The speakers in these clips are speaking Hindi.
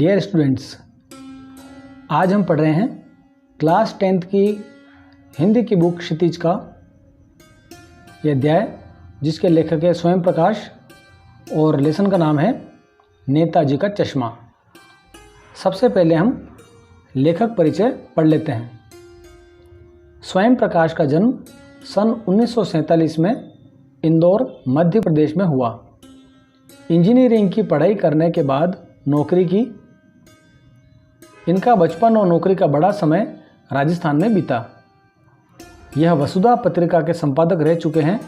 डियर स्टूडेंट्स, आज हम पढ़ रहे हैं क्लास 10th की हिंदी की बुक क्षितिज का यह अध्याय, जिसके लेखक है स्वयं प्रकाश और लेसन का नाम है नेताजी का चश्मा। सबसे पहले हम लेखक परिचय पढ़ लेते हैं। स्वयं प्रकाश का जन्म सन 1947 में इंदौर, मध्य प्रदेश में हुआ। इंजीनियरिंग की पढ़ाई करने के बाद नौकरी की। इनका बचपन और नौकरी का बड़ा समय राजस्थान में बीता। यह वसुधा पत्रिका के संपादक रह चुके हैं।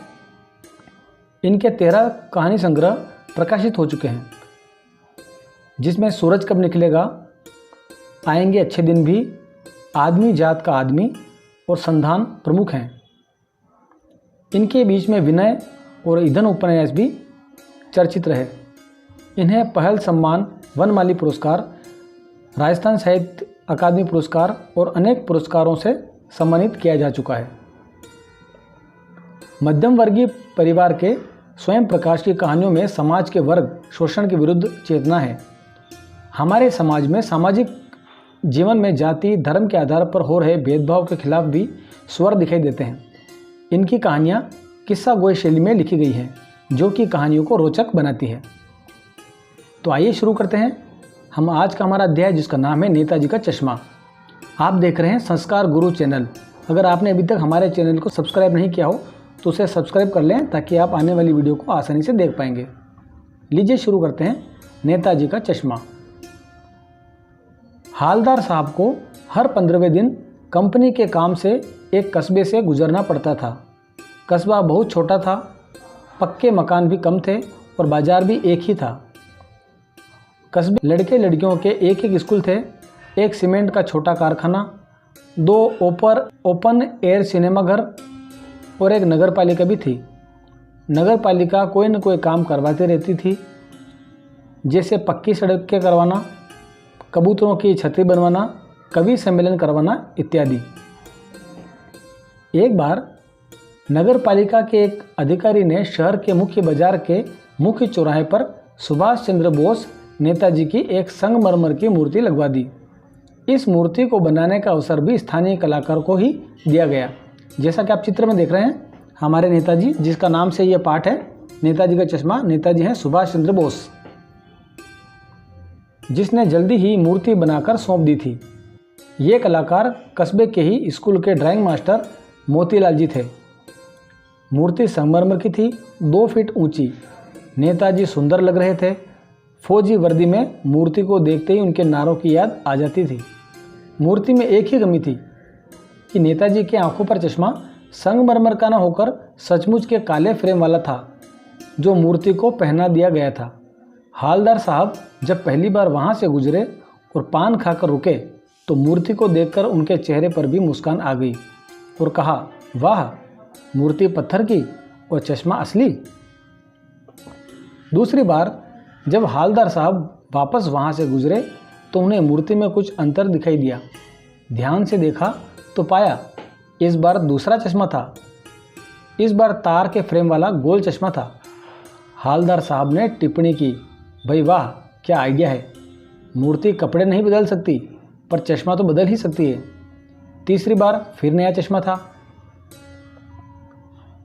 इनके 13 कहानी संग्रह प्रकाशित हो चुके हैं, जिसमें सूरज कब निकलेगा, आएंगे अच्छे दिन भी, आदमी जात का आदमी और संधान प्रमुख हैं। इनके बीच में विनय और ईंधन उपन्यास भी चर्चित रहे। इन्हें पहल सम्मान, वनमाली पुरस्कार, राजस्थान साहित्य अकादमी पुरस्कार और अनेक पुरस्कारों से सम्मानित किया जा चुका है। मध्यम वर्गीय परिवार के स्वयं प्रकाश की कहानियों में समाज के वर्ग शोषण के विरुद्ध चेतना है। हमारे समाज में सामाजिक जीवन में जाति धर्म के आधार पर हो रहे भेदभाव के खिलाफ भी स्वर दिखाई देते हैं। इनकी कहानियाँ किस्सा गोई शैली में लिखी गई हैं, जो कि कहानियों को रोचक बनाती है। तो आइए शुरू करते हैं हम आज का हमारा अध्याय, जिसका नाम है नेताजी का चश्मा। आप देख रहे हैं संस्कार गुरु चैनल। अगर आपने अभी तक हमारे चैनल को सब्सक्राइब नहीं किया हो तो उसे सब्सक्राइब कर लें, ताकि आप आने वाली वीडियो को आसानी से देख पाएंगे। लीजिए शुरू करते हैं नेताजी का चश्मा। हालदार साहब को हर 15वें दिन कंपनी के काम से एक कस्बे से गुजरना पड़ता था। कस्बा बहुत छोटा था, पक्के मकान भी कम थे और बाजार भी एक ही था। कस्बे लड़के लड़कियों के एक एक स्कूल थे, एक सीमेंट का छोटा कारखाना, 2 ओपन एयर सिनेमा घर और एक नगर पालिका भी थी। नगर पालिका कोई न कोई काम करवाती रहती थी, जैसे पक्की सड़कें करवाना, कबूतरों की छतरी बनवाना, कवि सम्मेलन करवाना इत्यादि। एक बार नगर पालिका के एक अधिकारी ने शहर के मुख्य बाजार के मुख्य चौराहे पर सुभाष चंद्र बोस नेताजी की एक संगमरमर की मूर्ति लगवा दी। इस मूर्ति को बनाने का अवसर भी स्थानीय कलाकार को ही दिया गया। जैसा कि आप चित्र में देख रहे हैं, हमारे नेताजी, जिसका नाम से यह पाठ है नेताजी का चश्मा, नेताजी हैं सुभाष चंद्र बोस, जिसने जल्दी ही मूर्ति बनाकर सौंप दी थी। ये कलाकार कस्बे के ही स्कूल के ड्राइंग मास्टर मोतीलाल जी थे। मूर्ति संगमरमर की थी, 2 फीट ऊंची। नेताजी सुंदर लग रहे थे। फौजी वर्दी में मूर्ति को देखते ही उनके नारों की याद आ जाती थी। मूर्ति में एक ही कमी थी कि नेताजी की आंखों पर चश्मा संगमरमर का न होकर सचमुच के काले फ्रेम वाला था, जो मूर्ति को पहना दिया गया था। हालदार साहब जब पहली बार वहां से गुजरे और पान खाकर रुके, तो मूर्ति को देखकर उनके चेहरे पर भी मुस्कान आ गई और कहा, वाह, मूर्ति पत्थर की और चश्मा असली। दूसरी बार जब हालदार साहब वापस वहां से गुजरे, तो उन्हें मूर्ति में कुछ अंतर दिखाई दिया। ध्यान से देखा तो पाया इस बार दूसरा चश्मा था। इस बार तार के फ्रेम वाला गोल चश्मा था। हालदार साहब ने टिप्पणी की, भाई वाह, क्या आइडिया है। मूर्ति कपड़े नहीं बदल सकती, पर चश्मा तो बदल ही सकती है। तीसरी बार फिर नया चश्मा था।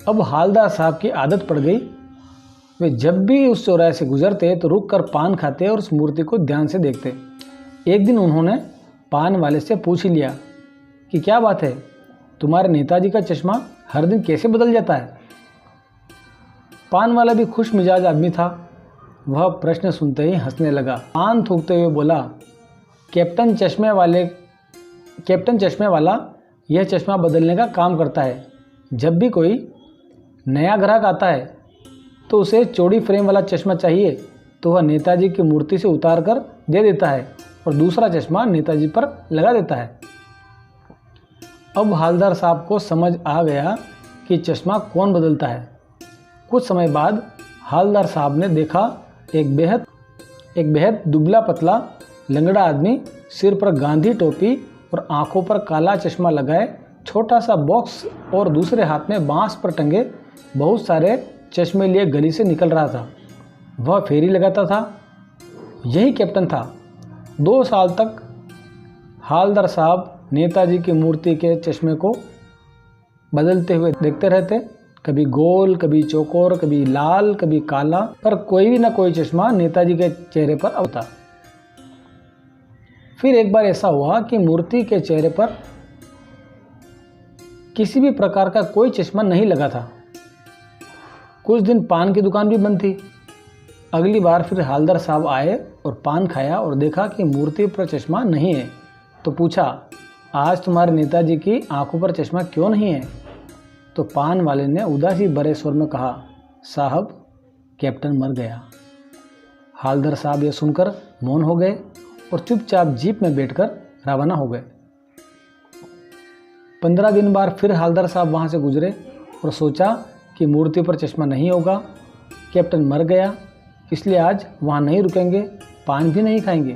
अब हालदार साहब की आदत पड़ गई। वे जब भी उस चौराहे से गुजरते तो रुक कर पान खाते और उस मूर्ति को ध्यान से देखते। एक दिन उन्होंने पान वाले से पूछ ही लिया कि क्या बात है, तुम्हारे नेताजी का चश्मा हर दिन कैसे बदल जाता है। पान वाला भी खुश मिजाज आदमी था। वह प्रश्न सुनते ही हंसने लगा। पान थूकते हुए बोला, कैप्टन चश्मे वाला यह चश्मा बदलने का काम करता है। जब भी कोई नया ग्राहक आता है तो उसे चौड़ी फ्रेम वाला चश्मा चाहिए, तो वह नेताजी की मूर्ति से उतार कर दे देता है और दूसरा चश्मा नेताजी पर लगा देता है। अब हालदार साहब को समझ आ गया कि चश्मा कौन बदलता है। कुछ समय बाद हालदार साहब ने देखा एक बेहद दुबला पतला लंगड़ा आदमी, सिर पर गांधी टोपी और आंखों पर काला चश्मा लगाए, छोटा सा बॉक्स और दूसरे हाथ में बांस पर टंगे बहुत सारे चश्मे लिए गली से निकल रहा था। वह फेरी लगाता था। यही कैप्टन था। 2 साल तक हालदार साहब नेताजी की मूर्ति के चश्मे को बदलते हुए देखते रहते, कभी गोल, कभी चौकोर, कभी लाल, कभी काला, पर कोई भी ना कोई चश्मा नेताजी के चेहरे पर आता। फिर एक बार ऐसा हुआ कि मूर्ति के चेहरे पर किसी भी प्रकार का कोई चश्मा नहीं लगा था। कुछ दिन पान की दुकान भी बंद थी। अगली बार फिर हालदार साहब आए और पान खाया और देखा कि मूर्ति पर चश्मा नहीं है, तो पूछा, आज तुम्हारे नेताजी की आंखों पर चश्मा क्यों नहीं है? तो पान वाले ने उदासी भरे स्वर में कहा, साहब, कैप्टन मर गया। हालदार साहब यह सुनकर मौन हो गए और चुपचाप जीप में बैठकर रवाना हो गए। 15 दिन बाद फिर हालदार साहब वहाँ से गुजरे और सोचा कि मूर्ति पर चश्मा नहीं होगा, कैप्टन मर गया, इसलिए आज वहाँ नहीं रुकेंगे, पान भी नहीं खाएंगे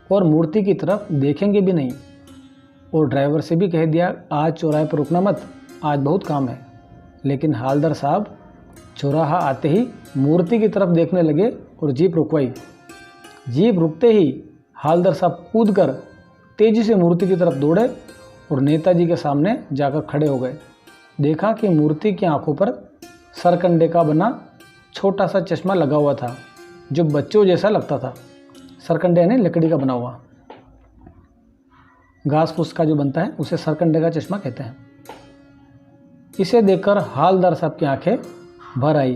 और मूर्ति की तरफ देखेंगे भी नहीं। और ड्राइवर से भी कह दिया, आज चौराहे पर रुकना मत, आज बहुत काम है। लेकिन हालदार साहब चौराहा आते ही मूर्ति की तरफ देखने लगे और जीप रुकवाई। जीप रुकते ही हालदार साहब कूदकर तेजी से मूर्ति की तरफ दौड़े और नेताजी के सामने जाकर खड़े हो गए। देखा कि मूर्ति की आंखों पर सरकंडे का बना छोटा सा चश्मा लगा हुआ था, जो बच्चों जैसा लगता था। सरकंडे यानी लकड़ी का बना हुआ, घास फूस का जो बनता है उसे सरकंडे का चश्मा कहते हैं। इसे देखकर हालदार साहब की आंखें भर आई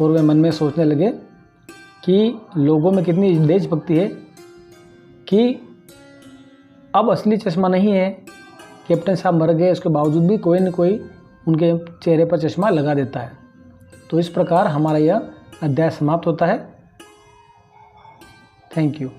और वे मन में सोचने लगे कि लोगों में कितनी देशभक्ति है कि अब असली चश्मा नहीं है, कैप्टन साहब मर गए, उसके बावजूद भी कोई न कोई उनके चेहरे पर चश्मा लगा देता है। तो इस प्रकार हमारा यह अध्याय समाप्त होता है। Thank you.